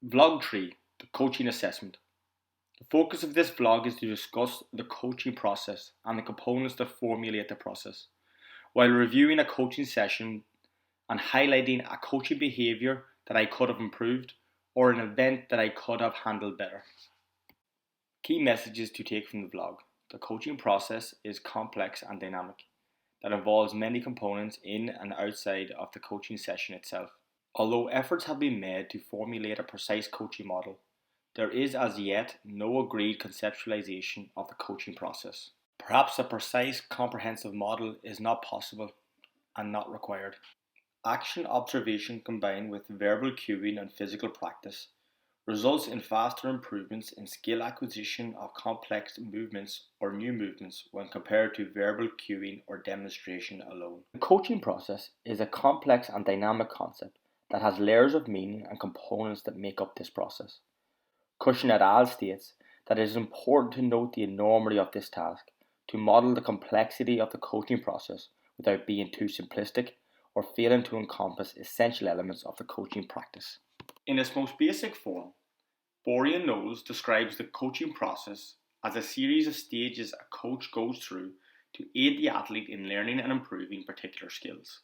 Vlog 3, the coaching assessment. The focus of this vlog is to discuss the coaching process and the components that formulate the process, while reviewing a coaching session and highlighting a coaching behaviour that I could have improved or an event that I could have handled better. Key messages to take from the vlog. The coaching process is complex and dynamic, that involves many components in and outside of the coaching session itself. Although efforts have been made to formulate a precise coaching model, there is as yet no agreed conceptualization of the coaching process. Perhaps a precise, comprehensive model is not possible and not required. Action observation combined with verbal cueing and physical practice results in faster improvements in skill acquisition of complex movements or new movements when compared to verbal cueing or demonstration alone. The coaching process is a complex and dynamic concept that has layers of meaning and components that make up this process. Cushion et al. States that it is important to note the enormity of this task, to model the complexity of the coaching process without being too simplistic or failing to encompass essential elements of the coaching practice. In its most basic form, Borean Knowles describes the coaching process as a series of stages a coach goes through to aid the athlete in learning and improving particular skills.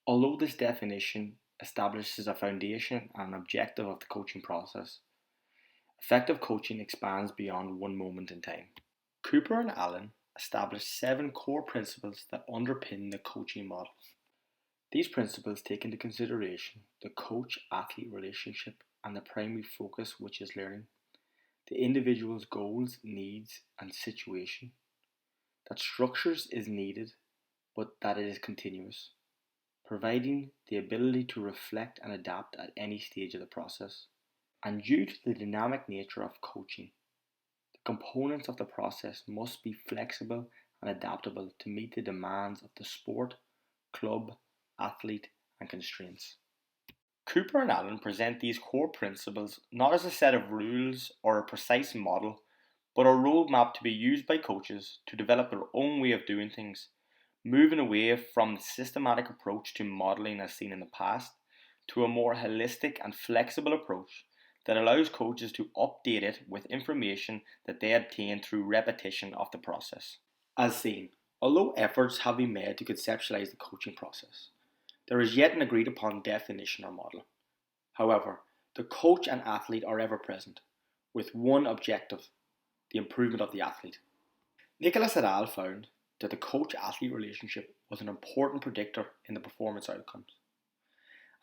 Although this definition establishes a foundation and an objective of the coaching process, effective coaching expands beyond one moment in time. Cooper and Allen established 7 core principles that underpin the coaching model. These principles take into consideration the coach-athlete relationship and the primary focus, which is learning, the individual's goals, needs, and situation, that structures is needed, but that it is continuous, providing the ability to reflect and adapt at any stage of the process. And due to the dynamic nature of coaching, the components of the process must be flexible and adaptable to meet the demands of the sport, club, athlete, and constraints. Cooper and Allen present these core principles not as a set of rules or a precise model, but a roadmap to be used by coaches to develop their own way of doing things, moving away from the systematic approach to modelling as seen in the past to a more holistic and flexible approach that allows coaches to update it with information that they obtain through repetition of the process. As seen, although efforts have been made to conceptualize the coaching process, there is yet an agreed upon definition or model. However, the coach and athlete are ever present, with one objective: the improvement of the athlete. Nicholas et al. Found that the coach-athlete relationship was an important predictor in the performance outcomes,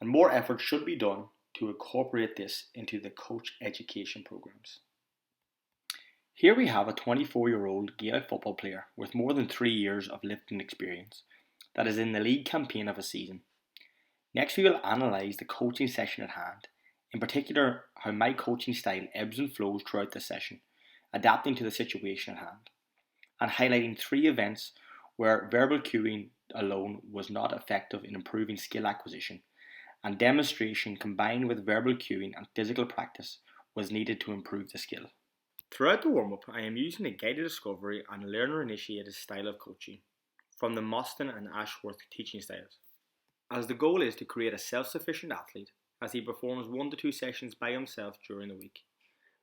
and more effort should be done to incorporate this into the coach education programs. Here we have a 24-year-old Gaelic football player with more than 3 years of lifting experience that is in the league campaign of a season. Next we will analyse the coaching session at hand, in particular how my coaching style ebbs and flows throughout the session, adapting to the situation at hand, and highlighting 3 events where verbal cueing alone was not effective in improving skill acquisition, and demonstration combined with verbal cueing and physical practice was needed to improve the skill. Throughout the warm-up, I am using a guided discovery and learner-initiated style of coaching from the Mostyn and Ashworth teaching styles, as the goal is to create a self-sufficient athlete as he performs 1 to 2 sessions by himself during the week.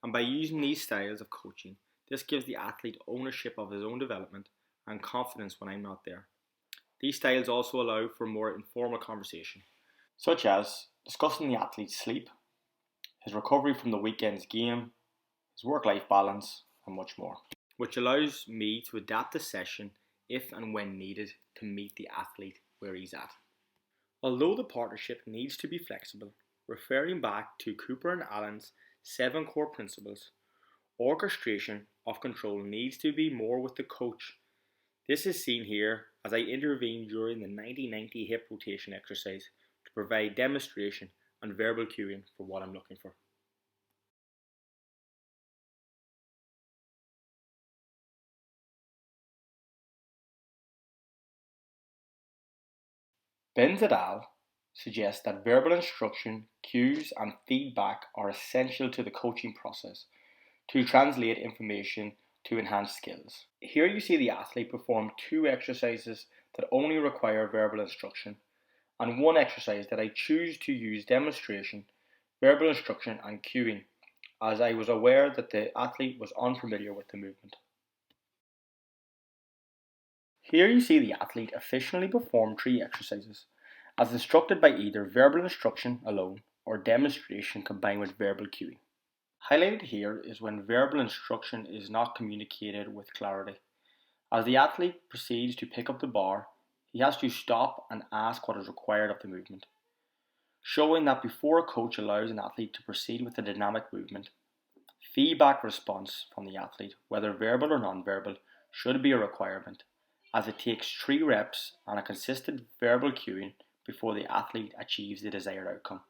And by using these styles of coaching, this gives the athlete ownership of his own development and confidence when I'm not there. These styles also allow for more informal conversation, such as discussing the athlete's sleep, his recovery from the weekend's game, his work-life balance, and much more, which allows me to adapt the session if and when needed to meet the athlete where he's at. Although the partnership needs to be flexible, referring back to Cooper and Allen's 7 core principles, orchestration of control needs to be more with the coach. This is seen here as I intervene during the 90-90 hip rotation exercise to provide demonstration and verbal cueing for what I'm looking for. Benz et al. Suggests that verbal instruction, cues, and feedback are essential to the coaching process to translate information to enhance skills. Here you see the athlete perform 2 exercises that only require verbal instruction, and 1 exercise that I choose to use demonstration, verbal instruction and cueing, as I was aware that the athlete was unfamiliar with the movement. Here you see the athlete efficiently perform 3 exercises, as instructed by either verbal instruction alone or demonstration combined with verbal cueing. Highlighted here is when verbal instruction is not communicated with clarity. As the athlete proceeds to pick up the bar, he has to stop and ask what is required of the movement, showing that before a coach allows an athlete to proceed with a dynamic movement, feedback response from the athlete, whether verbal or non-verbal, should be a requirement, as it takes 3 reps and a consistent verbal cueing before the athlete achieves the desired outcome.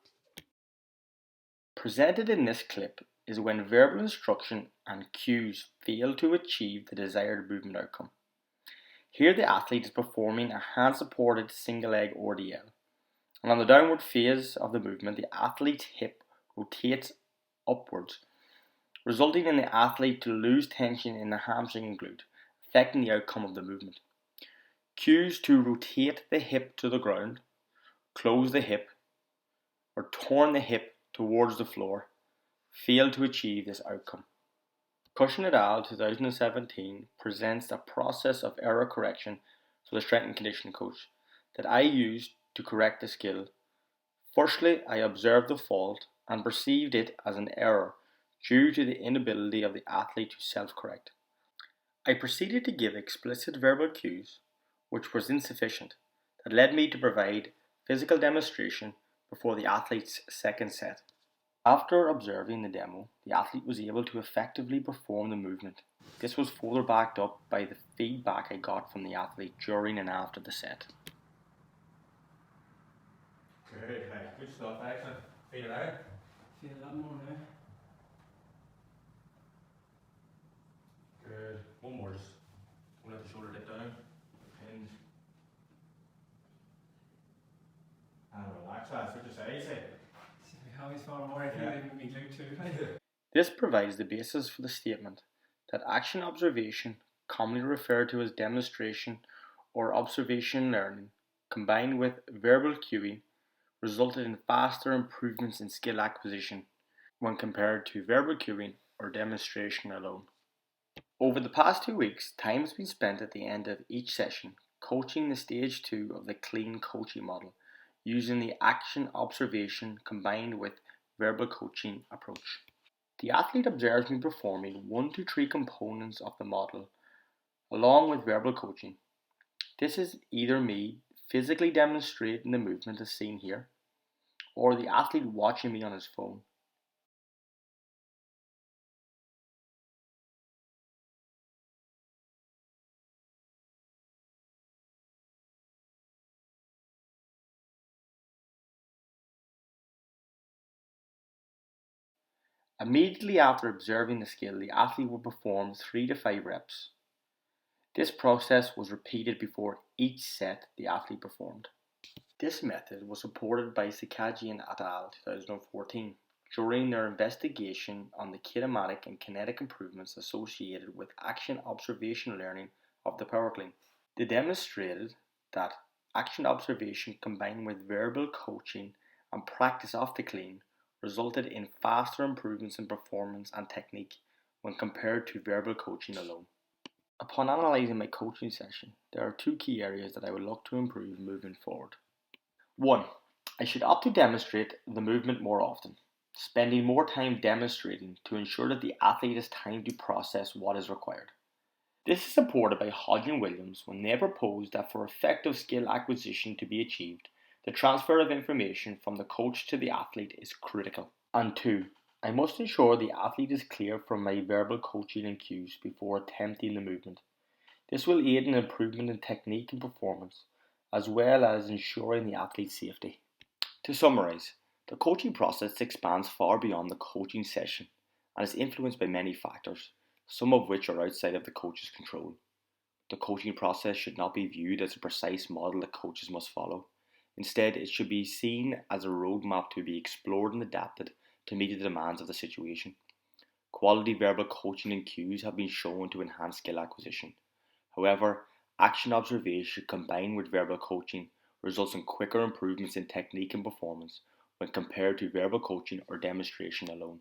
Presented in this clip is when verbal instruction and cues fail to achieve the desired movement outcome. Here the athlete is performing a hand-supported single leg RDL, and on the downward phase of the movement, the athlete's hip rotates upwards, resulting in the athlete to lose tension in the hamstring and glute, affecting the outcome of the movement. Cues to rotate the hip to the ground, close the hip, or turn the hip towards the floor fail to achieve this outcome. Cushion et al. 2017 presents a process of error correction for the strength and conditioning coach that I used to correct the skill. Firstly, I observed the fault and perceived it as an error due to the inability of the athlete to self-correct. I proceeded to give explicit verbal cues, which was insufficient, that led me to provide physical demonstration before the athlete's second set. After observing the demo, the athlete was able to effectively perform the movement. This was further backed up by the feedback I got from the athlete during and after the set. Good, good stuff, excellent. Feel it out? Feel a lot more now. Good. One more, just don't let the shoulder dip down. Hinge. And relax, that's what you say. How he's far more, I think me glue too. This provides the basis for the statement that action observation, commonly referred to as demonstration or observation learning, combined with verbal cueing, resulted in faster improvements in skill acquisition when compared to verbal cueing or demonstration alone. Over the past 2 weeks, time has been spent at the end of each session coaching the stage 2 of the clean coaching model using the action observation combined with verbal coaching approach. The athlete observes me performing 1 to 3 components of the model along with verbal coaching. This is either me physically demonstrating the movement as seen here, or the athlete watching me on his phone. Immediately after observing the skill, the athlete will perform 3 to 5 reps. This process was repeated before each set the athlete performed. This method was supported by Sikajian et al. 2014 during their investigation on the kinematic and kinetic improvements associated with action observation learning of the power clean. They demonstrated that action observation combined with verbal coaching and practice of the clean resulted in faster improvements in performance and technique when compared to verbal coaching alone. Upon analysing my coaching session, there are 2 key areas that I would look to improve moving forward. 1. I should opt to demonstrate the movement more often, spending more time demonstrating to ensure that the athlete has time to process what is required. This is supported by Hodge and Williams when they proposed that for effective skill acquisition to be achieved, the transfer of information from the coach to the athlete is critical. And 2. I must ensure the athlete is clear from my verbal coaching and cues before attempting the movement. This will aid in improvement in technique and performance, as well as ensuring the athlete's safety. To summarise, the coaching process expands far beyond the coaching session and is influenced by many factors, some of which are outside of the coach's control. The coaching process should not be viewed as a precise model that coaches must follow. Instead, it should be seen as a roadmap to be explored and adapted to meet the demands of the situation. Quality verbal coaching and cues have been shown to enhance skill acquisition. However, action observation combined with verbal coaching results in quicker improvements in technique and performance, when compared to verbal coaching or demonstration alone.